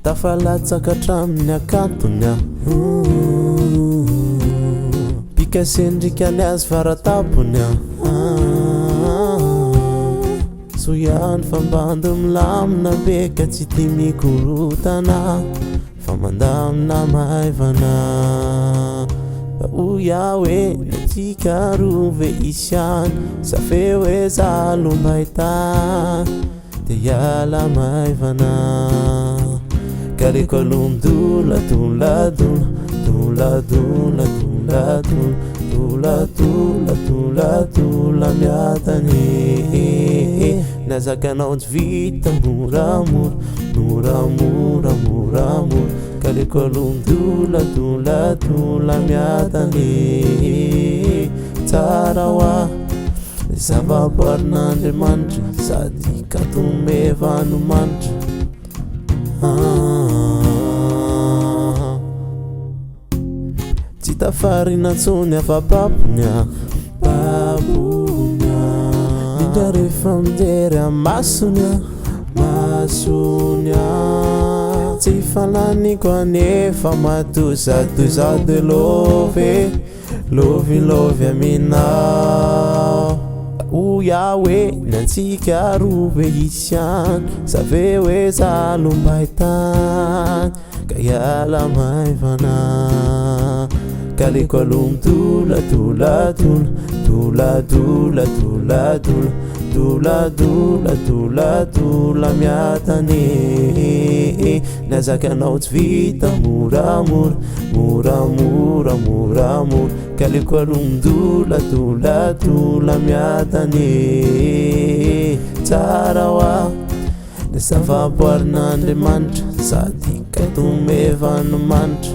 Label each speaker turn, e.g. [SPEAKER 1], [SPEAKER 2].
[SPEAKER 1] tafalatsaka hatramin'ny akatony a pikasendrikany azy faratapony a soiany fambando milamina beka tsy ty mikorotana fa mandamina maivana oya hoe natsika rove isyany sa feo hoe zalombahita de hiala maivana kareko alomdola doladola doladola doladola doladola doladola miatany nazakanao tsy vita moramora moramora moramora kareko alomdola doladola miatany tsara hoa zavaboarin'Andriamanitra sady katomevanomanitra tsy tafarinatsony afa-paponya paponya indra rehefa mijery amasonya masonya tsy falaniko anefa matozatozady love lovilovy aminao oya hoe natsika rove isyany sa ve hoe zalombahitany ka hiala maivana kaleko alomdola doladola doladola doladola doladola doladola miatany nazakanao tsy vita moramora moramora moramora kaleko alomdola doladola miatany tsara hoa zavaboarin'Andriamanitra sady katomevanomanitra